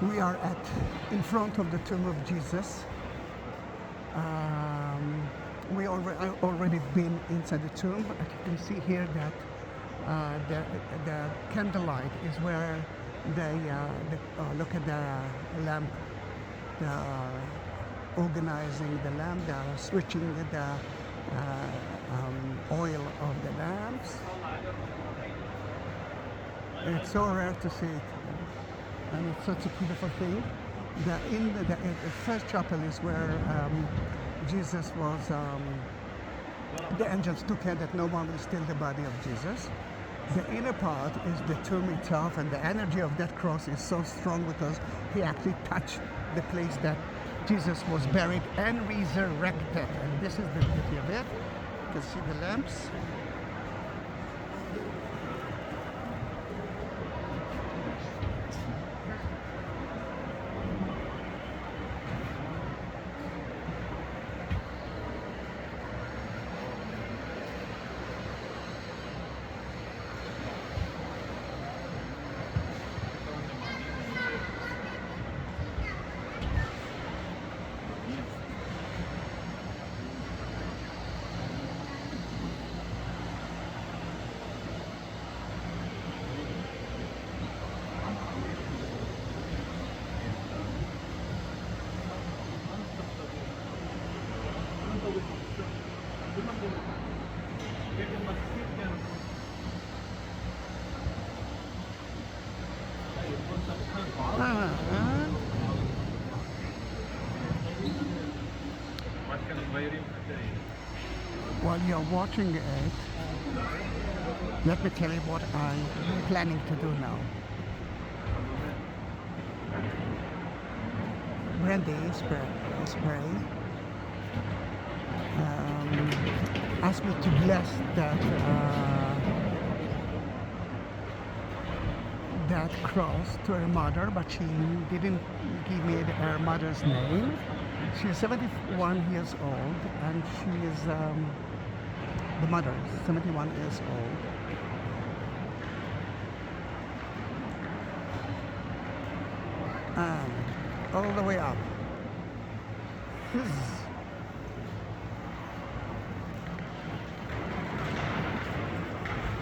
We are in front of the tomb of Jesus. We already been inside the tomb, but you can see here that the candlelight is where they look at the lamp. They are organizing the lamp. They are switching the oil of the lamps. It's so rare to see it, and it's such a beautiful thing. The first chapel is where Jesus was. The angels took care that no one will steal the body of Jesus. The inner part is the tomb itself, and the energy of that cross is so strong because he actually touched the place that Jesus was buried and resurrected. And this is the beauty of it. You can see the lamps. While you're watching it, let me tell you what I'm planning to do now. Brandi Spry asked me to bless that cross to her mother, but she didn't give me her mother's name. She's 71 years old, and she is the mother is 71 years old. And all the way up.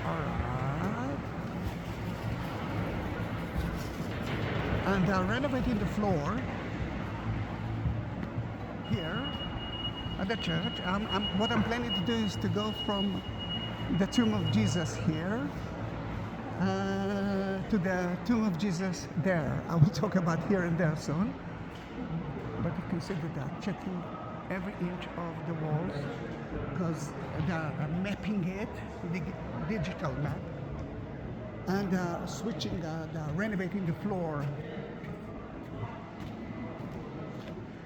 Alright. And they're renovating the floor here at the church. What I'm planning to do is to go from the tomb of Jesus here to the tomb of Jesus there. I will talk about here and there soon. But you consider that, checking every inch of the walls, because they're mapping it, the digital map, and switching, they're renovating the floor.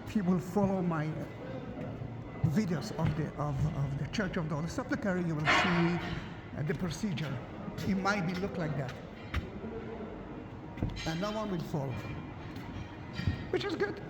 If you will follow my videos of the Church of the Holy Sepulchre, you will see the procedure. It might look like that, and no one will fall, which is good.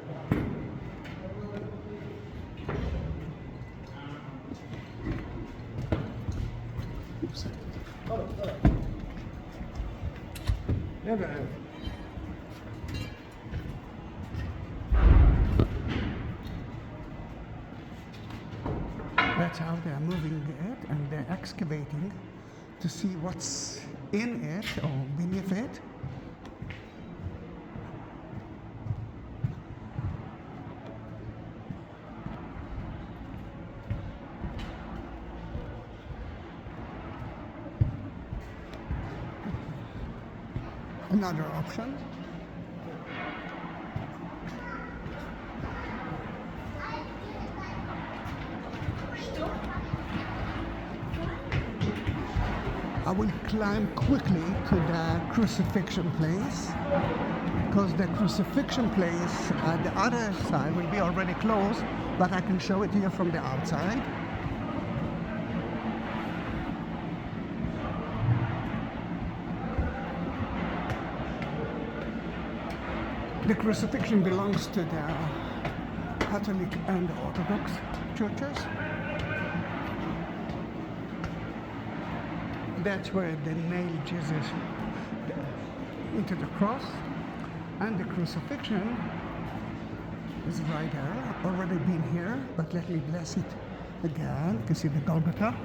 That's how they are moving it, and they're excavating to see what's in it or beneath it. Another option. I will climb quickly to the crucifixion place, because the crucifixion place at the other side will be already closed, but I can show it here from the outside. The crucifixion belongs to the Catholic and Orthodox churches. That's where they nailed Jesus into the cross. And the crucifixion is right there. Already been here, but let me bless it again. You can see the Golgotha.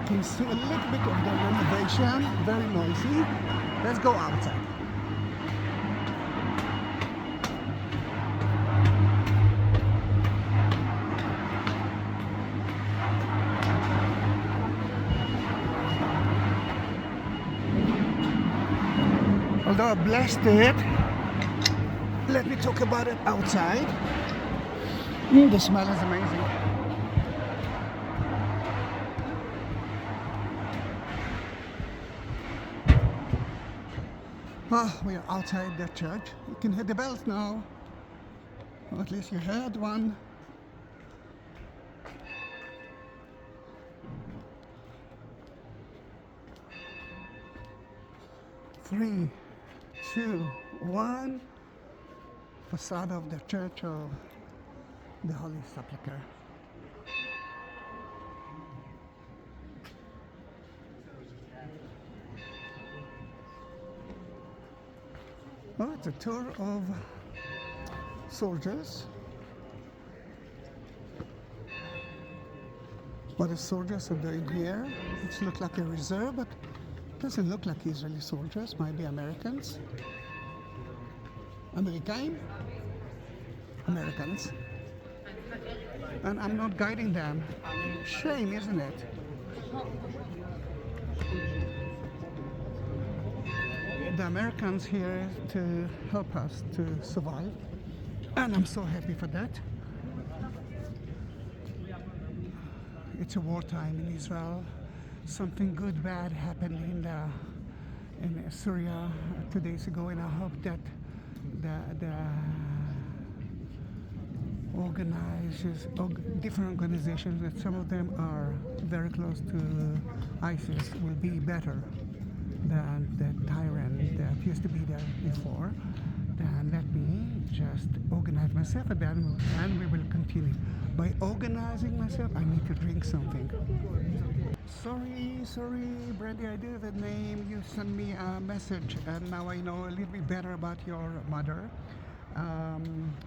You can see a little bit of the renovation, very noisy. Let's go outside. Although I blessed it, let me talk about it outside. The smell is amazing. Oh, we are outside the church. You can hear the bells now. Or at least you heard one. Three, two, one. Facade of the Church of the Holy Sepulchre. Oh, it's a tour of soldiers. What the soldiers are doing here. It looks like a reserve, but it doesn't look like Israeli soldiers. Might be Americans. Americans. And I'm not guiding them. Shame, isn't it? The Americans here to help us to survive, and I'm so happy for that. It's a wartime in Israel. Something good, bad happened in Syria 2 days ago, and I hope that the different organizations, that some of them are very close to ISIS, will be better than the tyrant that used to be there before. Then let me just organize myself, and we will continue. By organizing myself, I need to drink something. Sorry, Brandi, I did the name. You sent me a message, and now I know a little bit better about your mother.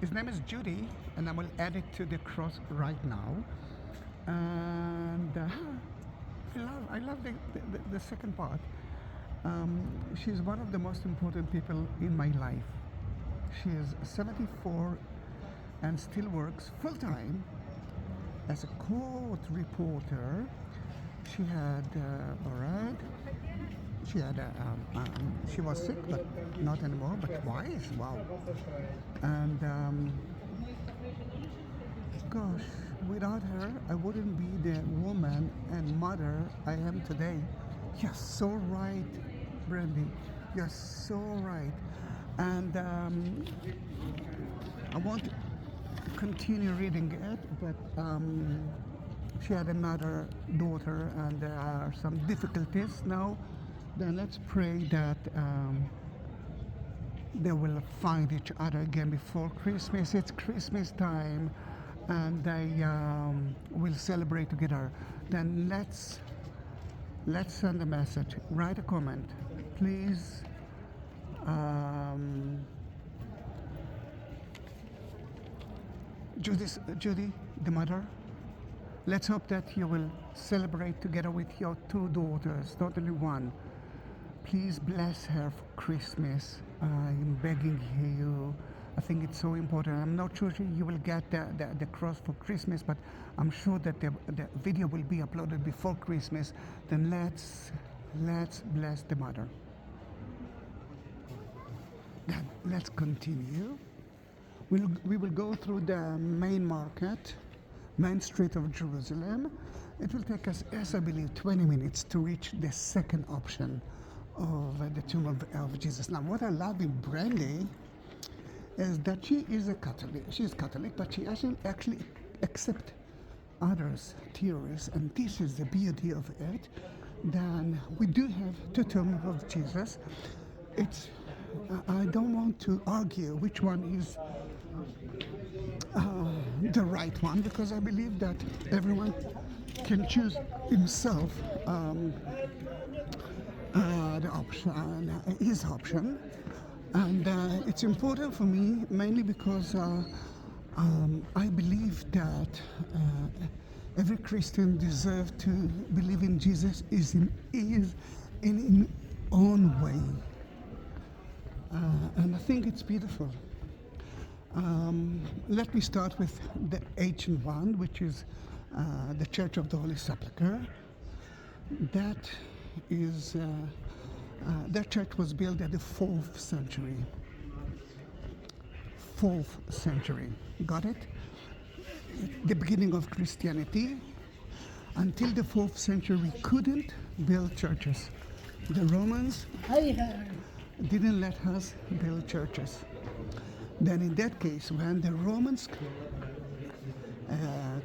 His name is Judy, and I will add it to the cross right now. And I love the second part. She's one of the most important people in my life. She is 74 and still works full-time as a court reporter. She had, she was sick, but not anymore, but twice, wow. And gosh, without her, I wouldn't be the woman and mother I am today. You're so right, Brandi. You're so right. And I want to continue reading it, but she had another daughter, and there are some difficulties now. Then let's pray that they will find each other again before Christmas. It's Christmas time, and they will celebrate together. Then let's send a message. Write a comment, please. Judy, the mother, let's hope that you will celebrate together with your two daughters, not only one. Please bless her for Christmas. I'm begging you. I think it's so important. I'm not sure you will get the cross for Christmas, but I'm sure that the video will be uploaded before Christmas. Then let's bless the mother. Then let's continue. We will go through the main market, main street of Jerusalem. It will take us, as I believe, 20 minutes to reach the second option of the tomb of Jesus. Now, what I love in Brandi is that she is a Catholic. She's Catholic, but she actually accepts others' theories, and this is the beauty of it, then we do have two tombs of Jesus. I don't want to argue which one is the right one, because I believe that everyone can choose himself the option, his option, and it's important for me mainly because I believe that every Christian deserves to believe in Jesus in his own way, and I think it's beautiful. Let me start with the ancient one, which is the Church of the Holy Sepulchre. That church was built at the 4th century. 4th century, got it? The beginning of Christianity. Until the 4th century, we couldn't build churches. The Romans didn't let us build churches. Then in that case, when the Romans,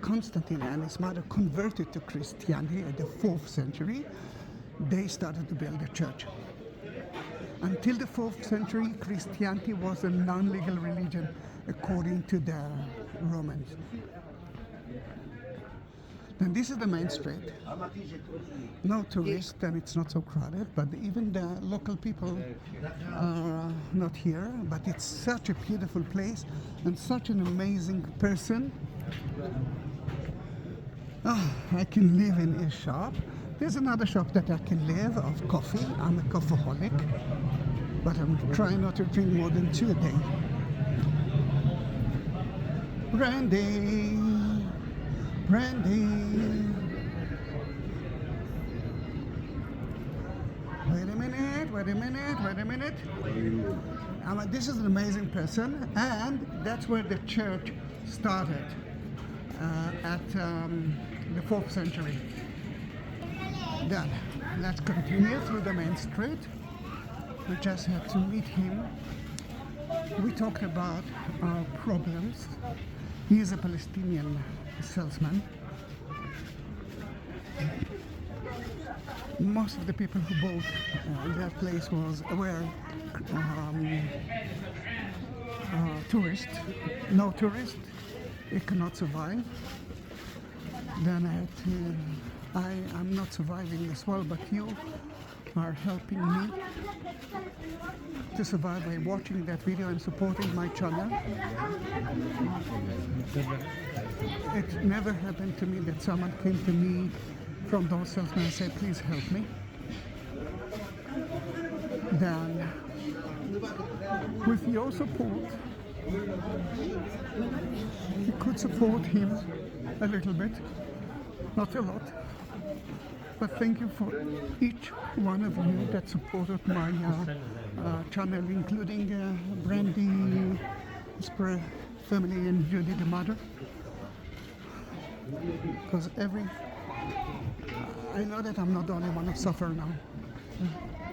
Constantine and his mother converted to Christianity at the 4th century, they started to build a church. Until the 4th century, Christianity was a non-legal religion according to the Romans. And this is the main street. No tourists, and it's not so crowded, but even the local people are not here. But it's such a beautiful place and such an amazing person. Oh, I can live in a shop. There's another shop that I can live of coffee. I'm a coffeeholic, but I'm trying not to drink more than 2 a day. Brandi. Wait a minute. This is an amazing person, and that's where the church started at the 4th century. Then let's continue through the main street. We just had to meet him. We talked about our problems. He is a Palestinian salesman. Most of the people who bought that place were tourists. No tourists, it cannot survive. Then I'm not surviving as well, but you are helping me to survive by watching that video and supporting my channel. It never happened to me that someone came to me from those salesmen and said, please help me. Then, with your support, you could support him a little bit, not a lot. But thank you for each one of you that supported my channel, including Brandi Spry family and Judy the mother. Because I know that I'm not the only one who suffers now.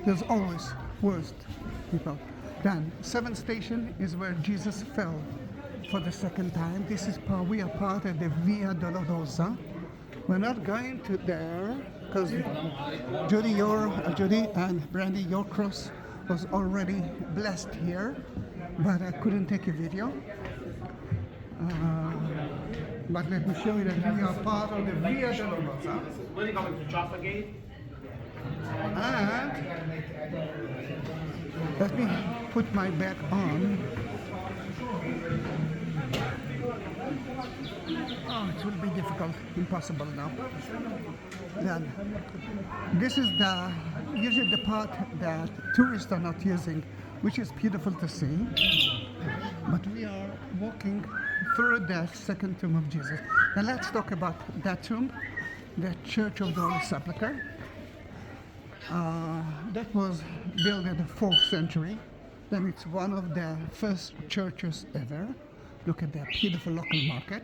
There's always worst people. Then, 7th station is where Jesus fell for the 2nd time. We are part of the Via Dolorosa. We're not going to there because Judy and Brandi, your cross was already blessed here, but I couldn't take a video. But let me show you that we are part of the Via Dolorosa. We're going to Jaffa Gate. And let me put my bag on. Oh, it will be difficult, impossible now. Then, this is usually the part that tourists are not using, which is beautiful to see. But we are walking through the 2nd tomb of Jesus. Now let's talk about that tomb, the Church of the Holy Sepulchre. That was built in the 4th century. Then it's one of the first churches ever. Look at that beautiful local market.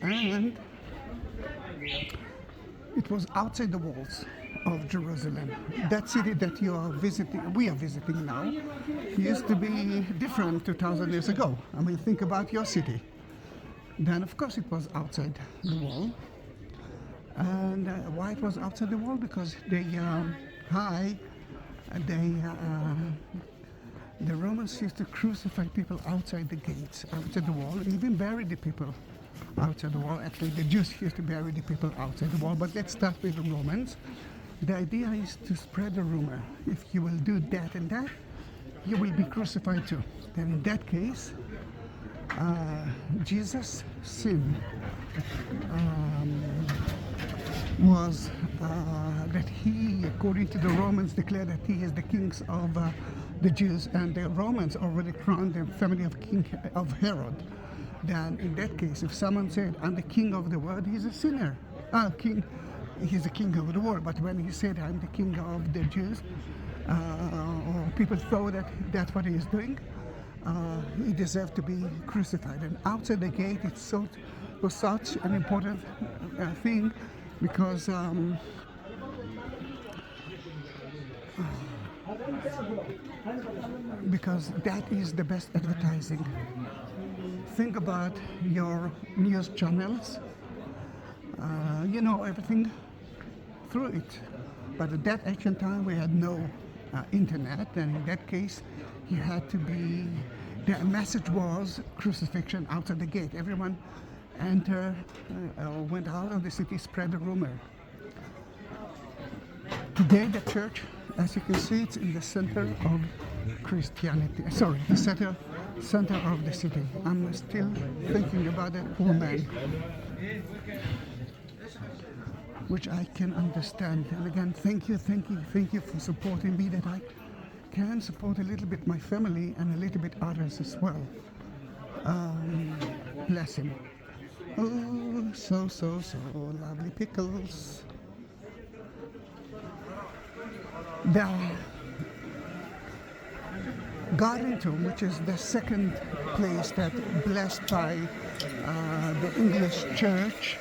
And it was outside the walls of Jerusalem. That city that we are visiting now, used to be different 2,000 years ago. I mean, think about your city. Then, of course, it was outside the wall. And why it was outside the wall? Because they the Romans used to crucify people outside the gates, outside the wall, and even bury the people outside the wall. Actually, the Jews used to bury the people outside the wall. But let's start with the Romans. The idea is to spread the rumor. If you will do that and that, you will be crucified too. Then in that case, Jesus' sin was that he, according to the Romans, declared that he is the king of the Jews, and the Romans already crowned the family of Herod. Then in that case, if someone said, I'm the king of the world, he's a sinner. He's the king of the world. But when he said, I'm the king of the Jews, or people thought that that's what he is doing, he deserved to be crucified. And outside the gate, was such an important thing, because that is the best advertising. Think about your news channels. You know everything through it. But at that ancient time, we had no internet, and in that case, you had to be. The message was crucifixion outside the gate. Everyone entered or went out of the city, spread the rumor. Today, the church, as you can see, it's in the center of Christianity. Sorry, the center of the city. I'm still thinking about that poor man, which I can understand. And again, thank you for supporting me, that I can support a little bit my family and a little bit others as well. Bless him. Oh, so lovely pickles. The Garden Tomb, which is the second place that blessed by the English church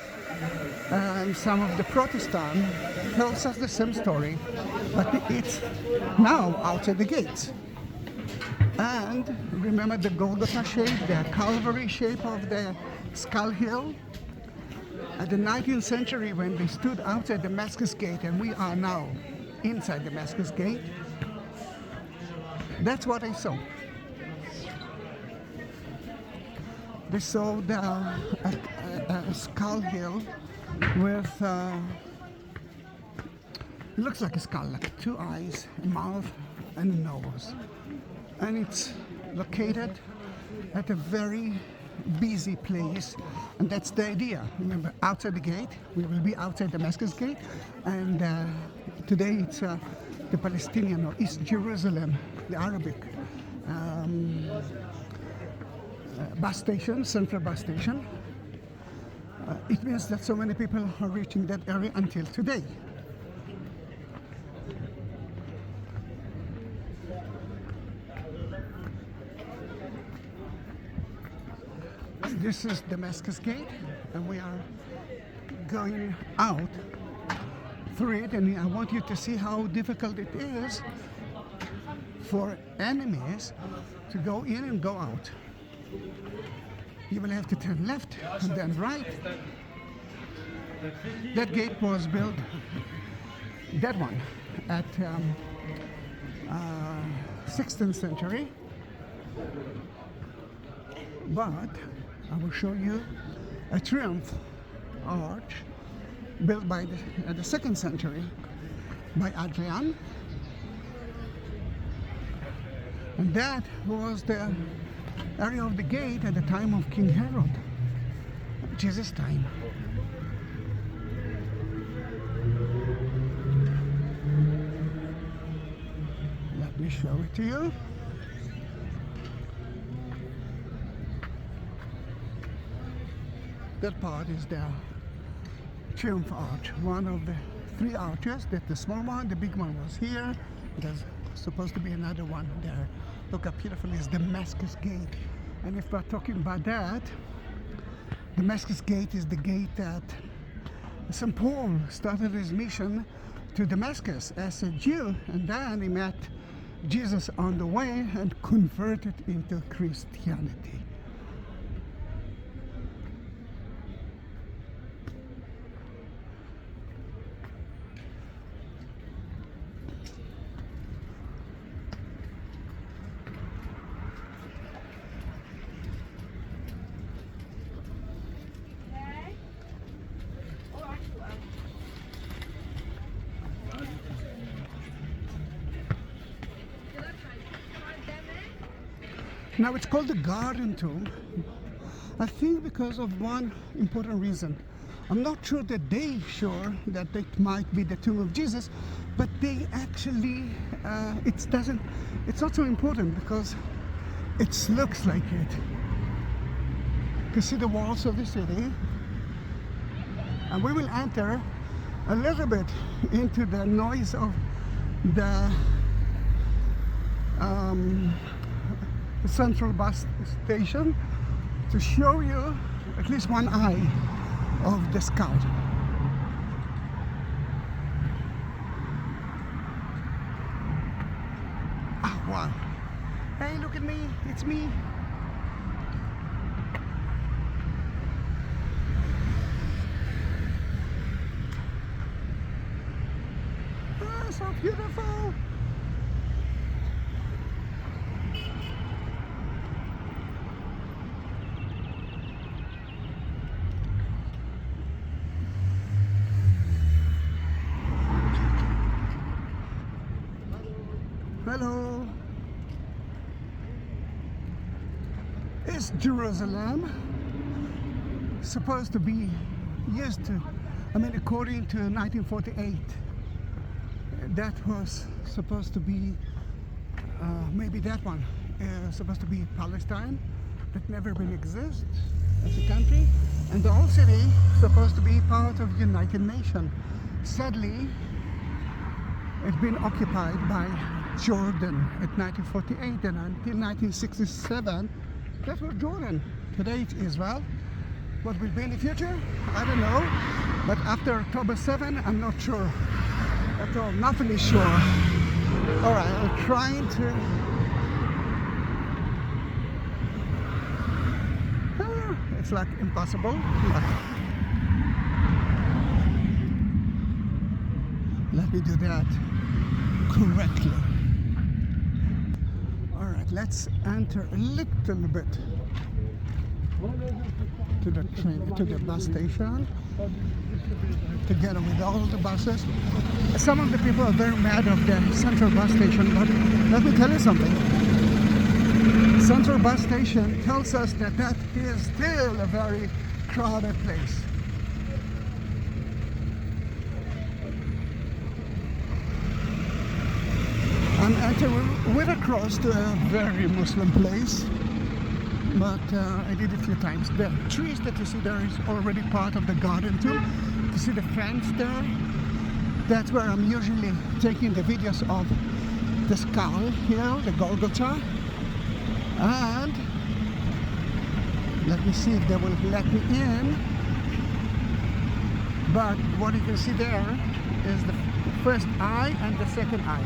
and some of the Protestant, tells us the same story, but it's now outside the gates. And remember the Golgotha shape, the Calvary shape of the Skull Hill? At the 19th century, when they stood outside Damascus gate, and we are now inside Damascus gate, that's what I saw. They saw a skull hill with, it looks like a skull, like 2 eyes, a mouth, and a nose. And it's located at a very busy place, and that's the idea. Remember, outside the gate, we will be outside Damascus gate, and today it's the Palestinian or East Jerusalem, the Arabic bus station, central bus station. It means that so many people are reaching that area until today. This is Damascus Gate, and we are going out through it, and I want you to see how difficult it is for enemies to go in and go out. You will have to turn left and then right. That gate was built, that one, at 16th century. But I will show you a triumph arch built by the 2nd century by Adrian. And that was the area of the gate at the time of King Herod, Jesus' time. Let me show it to you. That part is the Triumph Arch, one of the 3 arches. That the small one, the big one was here. There's supposed to be another one there. Look how beautiful is Damascus Gate. And if we're talking about that, Damascus Gate is the gate that St. Paul started his mission to Damascus as a Jew, and then he met Jesus on the way and converted into Christianity. Now it's called the Garden Tomb, I think because of one important reason. I'm not sure that they sure that it might be the tomb of Jesus, but they actually, it's not so important because it looks like it. You can see the walls of the city, and we will enter a little bit into the noise of the central bus station to show you at least one eye of the sky. Ah, wow. Hey, look at me, it's me. Ah, so beautiful. Hello. Is Jerusalem supposed to be used to, according to 1948, that was supposed to be, maybe that one, supposed to be Palestine, that never been exist as a country, and the whole city supposed to be part of United Nations. Sadly, it's been occupied by Jordan at 1948, and until 1967 that was Jordan. Today it's Israel. What will be in the future? I don't know, but after October 7 I'm not sure at all. Nothing is sure. Alright, I'm trying to it's like impossible. Let me do that correctly. Alright, let's enter a little bit to the train, to the bus station, together with all the buses. Some of the people are very mad of the central bus station, but let me tell you something. Central bus station tells us that that is still a very crowded place. I'm entering with across to a very Muslim place, but I did a few times. The trees that you see there is already part of the garden too. You see the fence there? That's where I'm usually taking the videos of the skull here, the Golgotha. And let me see if they will let me in. But what you can see there is the first eye and the second eye.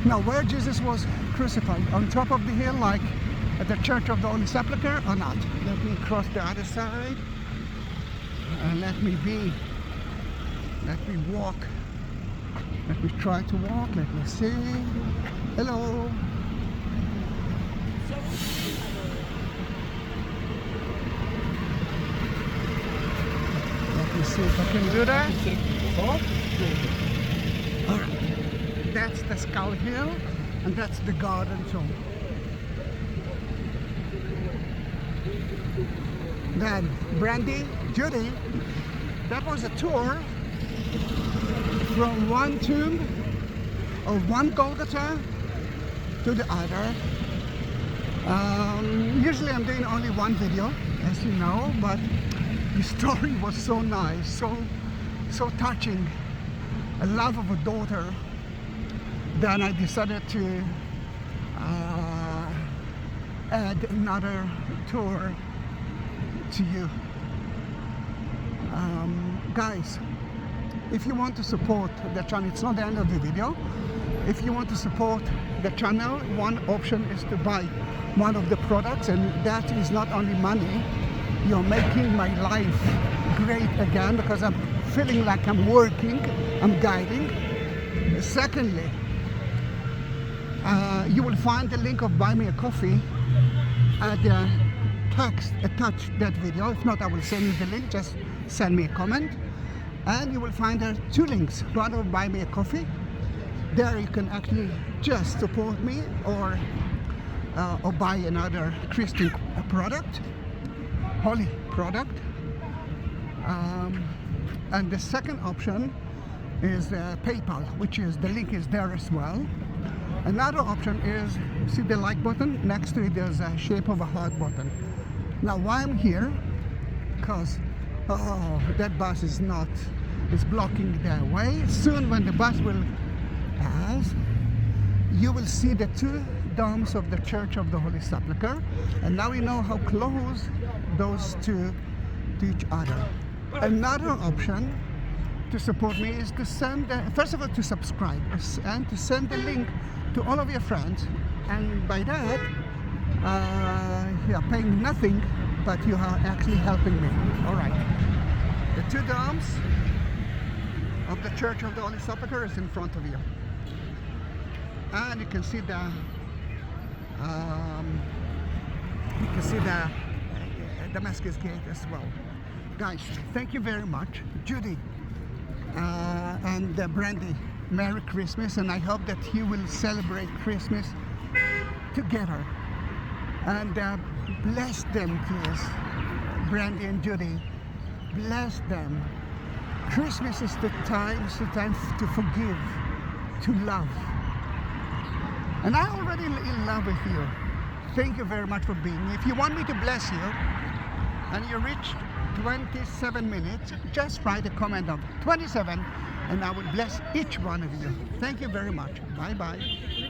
Now, where Jesus was crucified, on top of the hill, like at the Church of the Holy Sepulchre, or not? Let me cross the other side, and let me walk. Let me try to walk. Let me see. Hello. Let me see if I can do that. All right. That's the Skull Hill, and that's the Garden Tomb. Then Brandi, Judy, that was a tour from one tomb or one Golgotha to the other. Usually I'm doing only one video, as you know, but the story was so nice, so touching. A love of a daughter. Then I decided to add another tour to you. Guys, if you want to support the channel, it's not the end of the video. If you want to support the channel, one option is to buy one of the products, and that is not only money. You're making my life great again, because I'm feeling like I'm working, I'm guiding. Secondly, you will find the link of Buy Me a Coffee at the text attached that video. If not, I will send you the link. Just send me a comment, and you will find there two links. One of Buy Me a Coffee, There you can actually just support me or buy another Christian product, holy product. And the second option is PayPal, which is the link is there as well. Another option is, see the like button? Next to it there's a shape of a heart button. Now why I'm here, because that bus is blocking the way. Soon when the bus will pass, you will see the two domes of the Church of the Holy Sepulchre, and now you know how close those two to each other. Another option to support me is to send, first of all, to subscribe and to send the link to all of your friends, and by that you are paying nothing, but you are actually helping me. All right, the two domes of the Church of the Holy Sepulchre is in front of you, and you can see the Damascus gate as well. Guys, thank you very much. Judy and Brandi, Merry Christmas, and I hope that you will celebrate Christmas together. And bless them, please. Brandi and Judy, bless them. Christmas is the time to forgive, to love. And I'm already in love with you. Thank you very much for being here. If you want me to bless you, and you reach 27 minutes, just write a comment of 27, and I will bless each one of you. Thank you very much. Bye-bye.